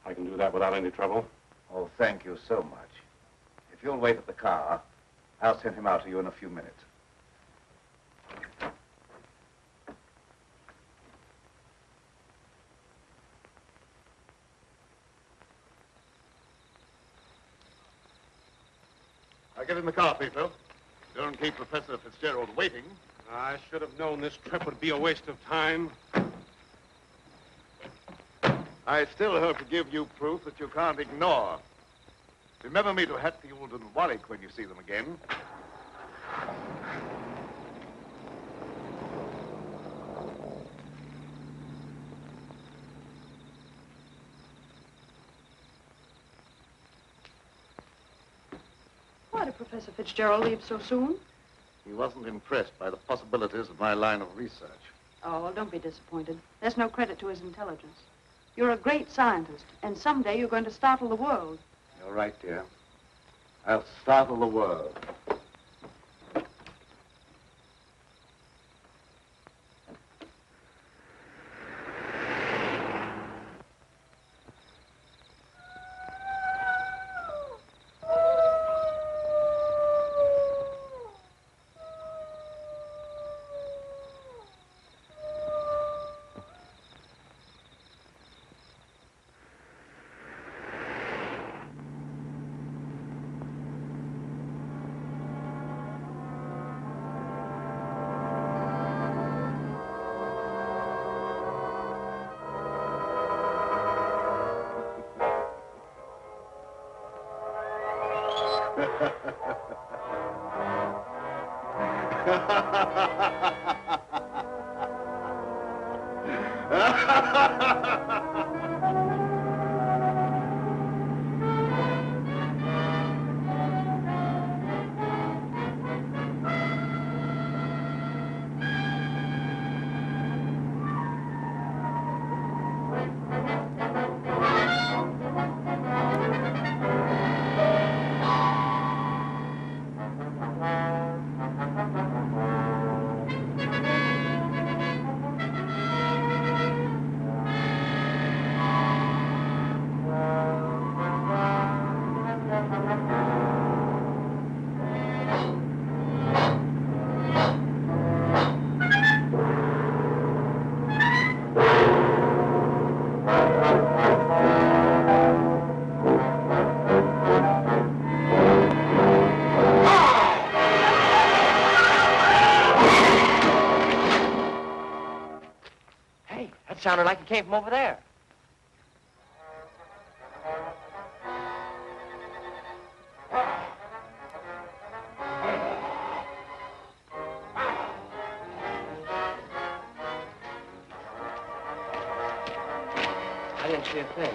I can do that without any trouble. Oh, thank you so much. If you'll wait at the car, I'll send him out to you in a few minutes. I'll get in the car, Peter. Don't keep Professor Fitzgerald waiting. I should have known this trip would be a waste of time. I still hope to give you proof that you can't ignore. Remember me to Hatfield and Warwick when you see them again. Why did Professor Fitzgerald leave so soon? He wasn't impressed by the possibilities of my line of research. Oh, well, don't be disappointed. There's no credit to his intelligence. You're a great scientist, and someday you're going to startle the world. You're right, dear. I'll startle the world. Sounded like it came from over there. I didn't see a thing.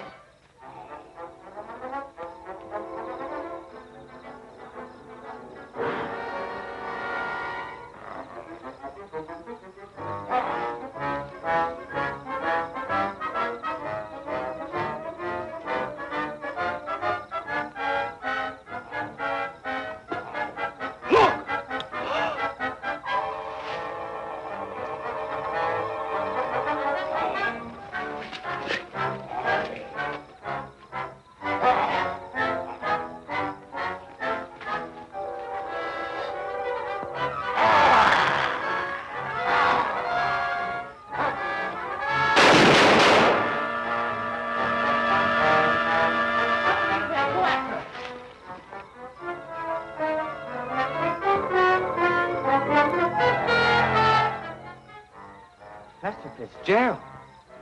Professor Fitzgerald.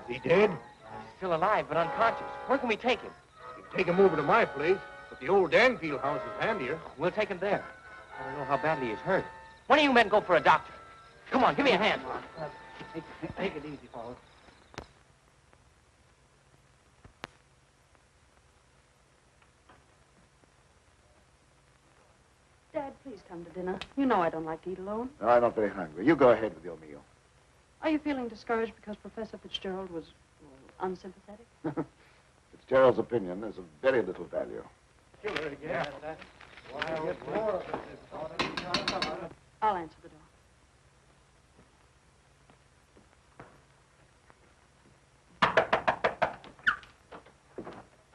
Is he dead? Still alive, but unconscious. Where can we take him? You can take him over to my place, but the old Danfield house is handier. We'll take him there. I don't know how badly he's hurt. One of you men go for a doctor. Come on, give me a hand. Take it easy, fellas. Dad, please come to dinner. You know I don't like to eat alone. No, I'm not very hungry. You go ahead with your meal. Are you feeling discouraged because Professor Fitzgerald was unsympathetic? Fitzgerald's opinion is of very little value. Kill her again. I'll answer the door.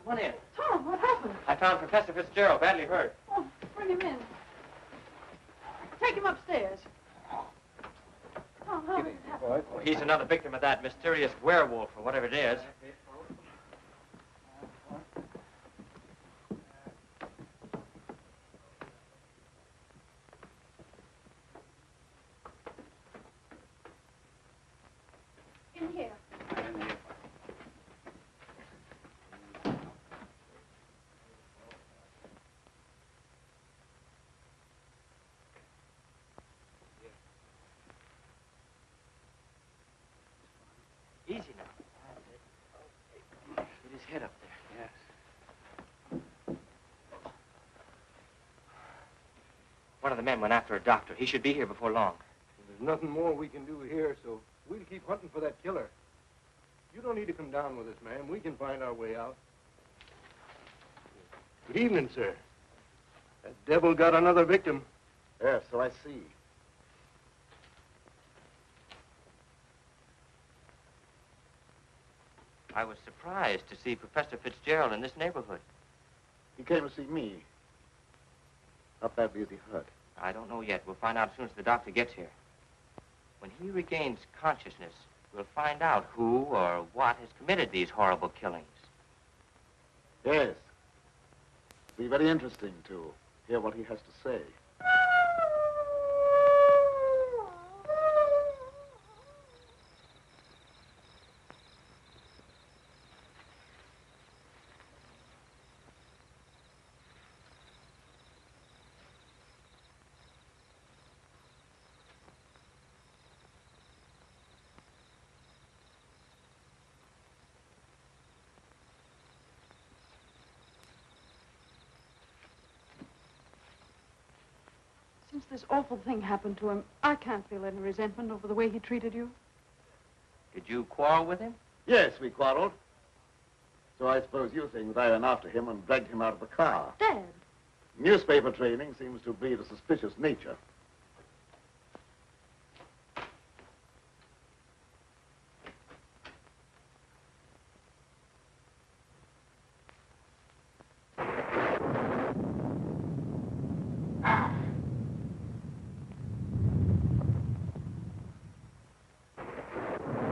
Come on in. Tom, what happened? I found Professor Fitzgerald badly hurt. Oh, bring him in. Take him upstairs. Tom, how did it happen? Oh, he's another victim of that mysterious werewolf or whatever it is. In here. Easy now. Get his head up there. Yes. One of the men went after a doctor. He should be here before long. There's nothing more we can do here, so we'll keep hunting for that killer. You don't need to come down with us, ma'am. We can find our way out. Good evening, sir. That devil got another victim. Yes, so I see. I was surprised to see Professor Fitzgerald in this neighborhood. He came to see me. How badly is he hurt? I don't know yet. We'll find out as soon as the doctor gets here. When he regains consciousness, we'll find out who or what has committed these horrible killings. Yes. It'll be very interesting to hear what he has to say. Since this awful thing happened to him, I can't feel any resentment over the way he treated you. Did you quarrel with him? Yes, we quarreled. So I suppose you think that I ran after him and dragged him out of the car. Dad. Newspaper training seems to breed a suspicious nature.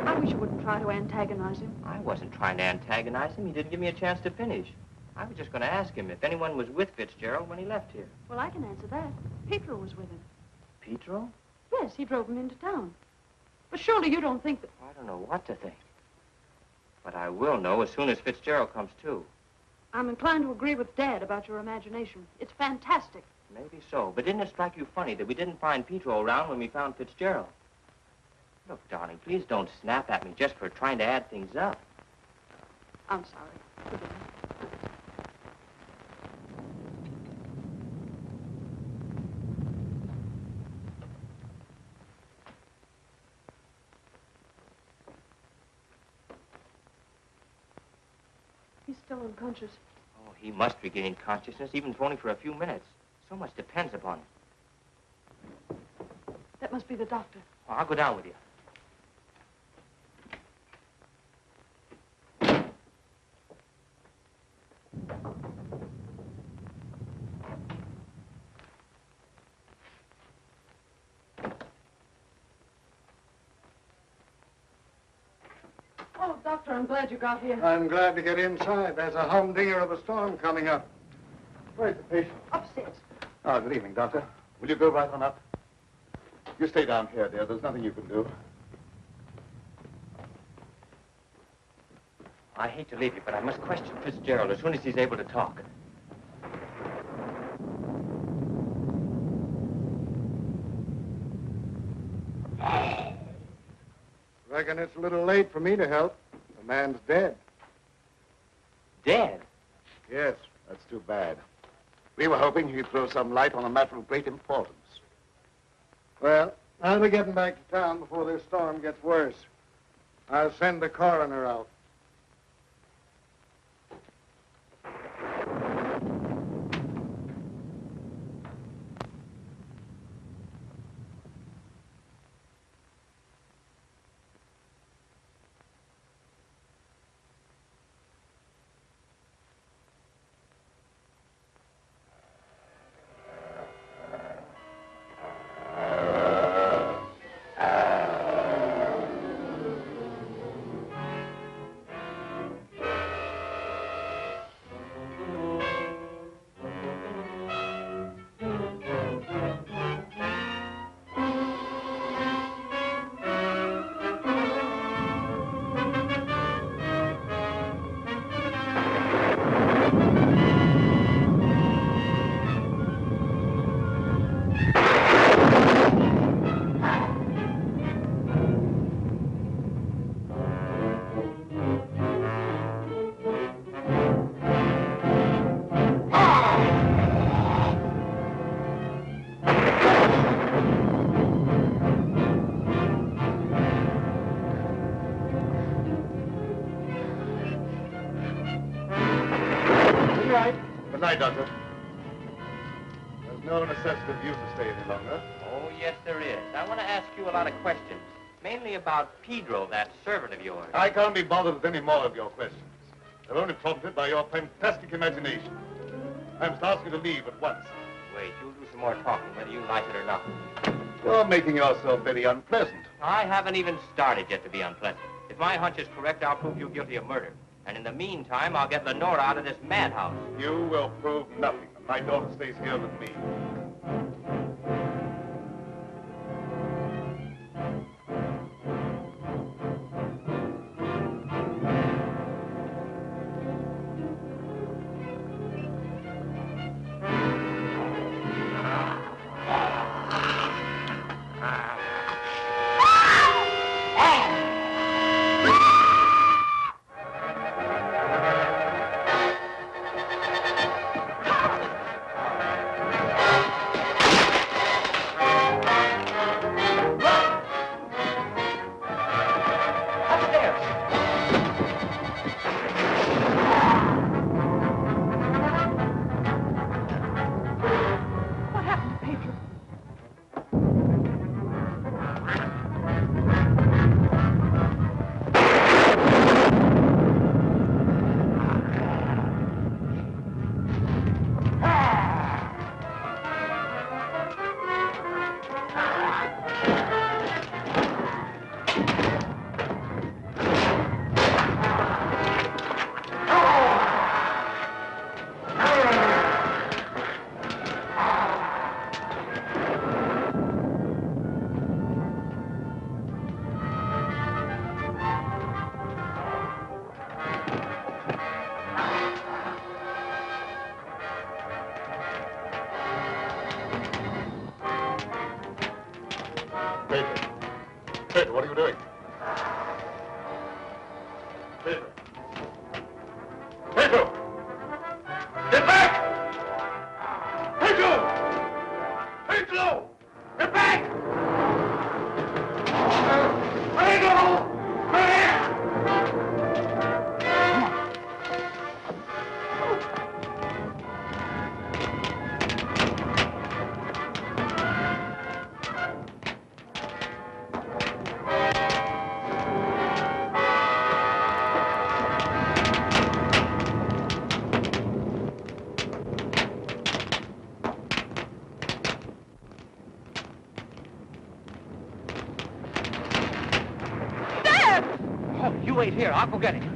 I wish you wouldn't try to antagonize him. I wasn't trying to antagonize him. He didn't give me a chance to finish. I was just going to ask him if anyone was with Fitzgerald when he left here. Well, I can answer that. Petro was with him. Petro? Yes, he drove him into town. But surely you don't think that... I don't know what to think. But I will know as soon as Fitzgerald comes to. I'm inclined to agree with Dad about your imagination. It's fantastic. Maybe so. But didn't it strike you funny that we didn't find Petro around when we found Fitzgerald? Look, darling, please don't snap at me just for trying to add things up. I'm sorry. Forgive me. He's still unconscious. Oh, he must regain consciousness, even if only for a few minutes. So much depends upon it. That must be the doctor. Oh, I'll go down with you. Oh, Doctor, I'm glad you got here. I'm glad to get inside. There's a humdinger of a storm coming up. Where's the patient? Upstairs. Oh, good evening, Doctor. Will you go right on up? You stay down here, dear. There's nothing you can do. I hate to leave you, but I must question Fitzgerald as soon as he's able to talk. Reckon it's a little late for me to help. The man's dead. Dead? Yes, that's too bad. We were hoping he'd throw some light on a matter of great importance. Well, I'll be getting back to town before this storm gets worse. I'll send the coroner out. Good night, Doctor. There's no necessity for you to stay any longer. Oh, yes, there is. I want to ask you a lot of questions, mainly about Pedro, that servant of yours. I can't be bothered with any more of your questions. They're only prompted by your fantastic imagination. I must ask you to leave at once. Wait, you'll do some more talking, whether you like it or not. You're making yourself very unpleasant. I haven't even started yet to be unpleasant. If my hunch is correct, I'll prove you guilty of murder. And in the meantime, I'll get Lenora out of this madhouse. You will prove nothing. My daughter stays here with me. Pedro, what are you doing? Pedro! Pedro! Get back! Pedro! Pedro! Get back! Pedro! You wait here. I'll go get him.